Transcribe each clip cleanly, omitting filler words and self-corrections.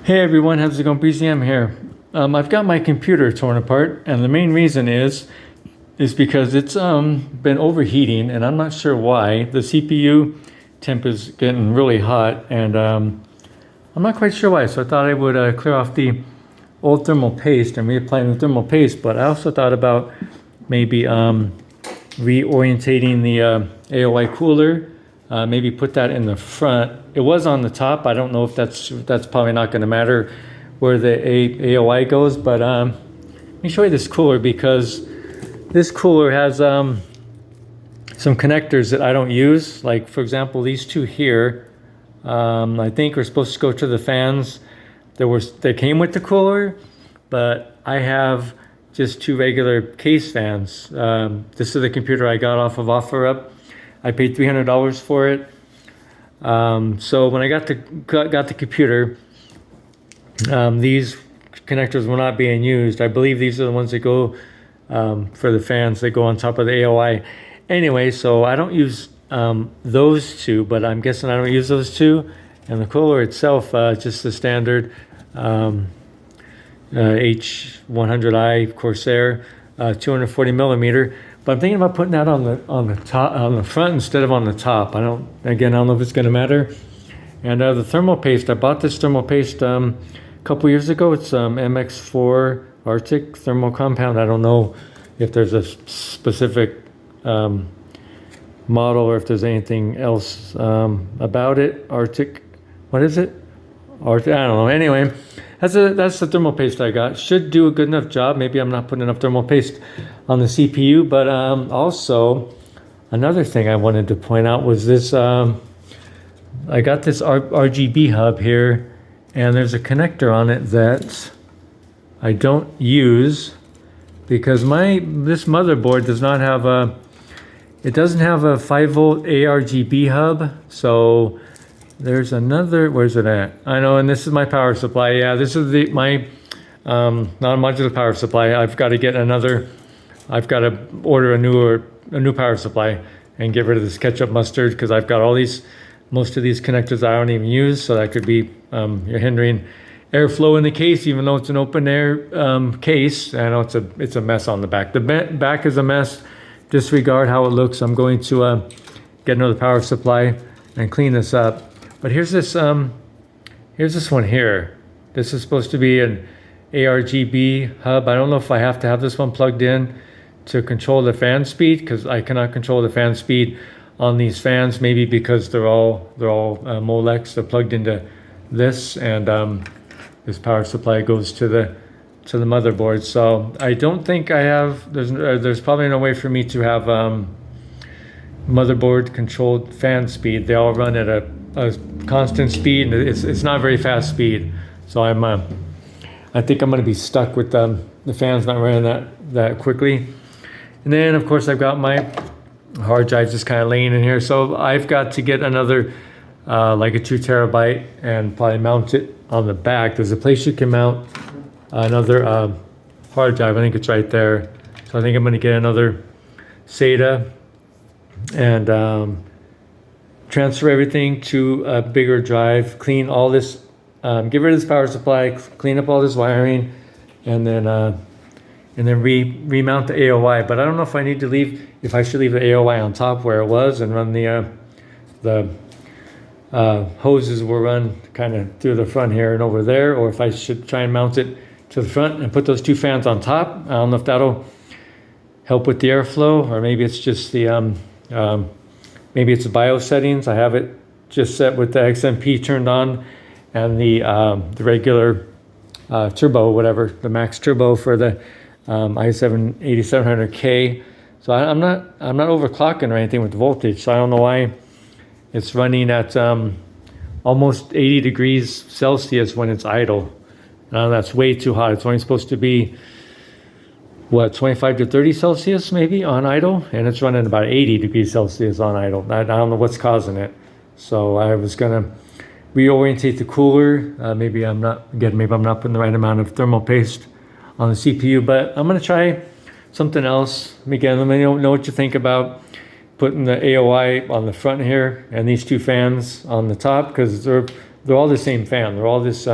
Hey everyone, how's it going? BZM here. I've got my computer torn apart, and the main reason is because it's been overheating, and I'm not sure why. The CPU temp is getting really hot, and I'm not quite sure why. So I thought I would clear off the old thermal paste and reapply the thermal paste. But I also thought about maybe reorientating the AOI cooler. Maybe put that in the front. It was on the top. I don't know if that's probably not going to matter where the AOI goes, but let me show you this cooler, because this cooler has some connectors that I don't use. Like, for example, these two here, I think are supposed to go to the fans. They came with the cooler, but I have just two regular case fans. This is the computer I got off of OfferUp. I paid $300 for it. So when I got the computer, these connectors were not being used. I believe these are the ones that go for the fans. They go on top of the AOI. Anyway, so I don't use those two, but I'm guessing I don't use those two. And the cooler itself, just the standard H100i Corsair, 240 millimeter. But I'm thinking about putting that on the front instead of on the top. I don't know if it's going to matter. And the thermal paste, I bought this thermal paste a couple years ago. It's MX4 Arctic thermal compound. I don't know if there's a specific model or if there's anything else about it. Arctic, what is it? Arctic, I don't know. Anyway, that's the thermal paste I got. Should do a good enough job. Maybe I'm not putting enough thermal paste on the CPU, but also another thing I wanted to point out was this. I got this RGB hub here, and there's a connector on it that I don't use because this motherboard does not have it doesn't have a 5-volt ARGB hub. So there's another, where's it at? I know, and this is my power supply. Yeah, this is my non-modular power supply. I've got to order a new power supply and get rid of this ketchup mustard, because I've got most of these connectors I don't even use. So that could be you're hindering airflow in the case, even though it's an open air case. I know it's a mess on the back. The back is a mess. Disregard how it looks. I'm going to get another power supply and clean this up. But here's this one here. This is supposed to be an ARGB hub. I don't know if I have to have this one plugged in to control the fan speed, because I cannot control the fan speed on these fans. Maybe because they're all Molex. They're plugged into this, and this power supply goes to the motherboard. So I don't think I have. There's probably no way for me to have motherboard controlled fan speed. They all run at a constant speed, and it's not very fast speed. So I think I'm going to be stuck with the fans not running that quickly. And then of course I've got my hard drive just kind of laying in here. So I've got to get another like a 2 terabyte and probably mount it on the back. There's a place you can mount another hard drive. I think it's right there. So I think I'm going to get another SATA and transfer everything to a bigger drive, clean all this, get rid of this power supply, clean up all this wiring, and then remount the AOI. But I don't know if I should leave the AOI on top where it was and run the hoses will run kind of through the front here and over there, or if I should try and mount it to the front and put those two fans on top. I don't know if that'll help with the airflow, or maybe it's just the maybe it's the BIOS settings. I have it just set with the XMP turned on, and the regular turbo, whatever, the max turbo for the i7 8700K. So I'm not overclocking or anything with the voltage. So I don't know why it's running at almost 80 degrees Celsius when it's idle. That's way too hot. It's only supposed to be 25 to 30 Celsius maybe on idle, and it's running about 80 degrees Celsius on idle. I don't know what's causing it. So I was gonna reorientate the cooler. Maybe I'm not putting the right amount of thermal paste on the CPU, but I'm gonna try something else. Again, let me know what you think about putting the AOI on the front here and these two fans on the top, because they're all the same fan. They're all this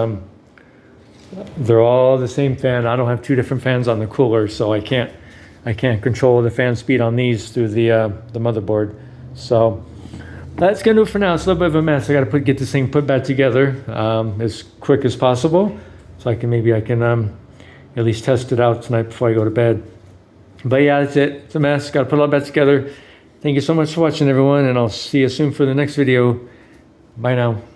they're all the same fan. I don't have two different fans on the cooler, so I can't control the fan speed on these through the motherboard. So that's gonna do it for now. It's a little bit of a mess. I gotta get this thing put back together as quick as possible, so I can at least test it out tonight before I go to bed. But yeah, that's it. It's a mess. Gotta put it all back together. Thank you so much for watching, everyone, and I'll see you soon for the next video. Bye now.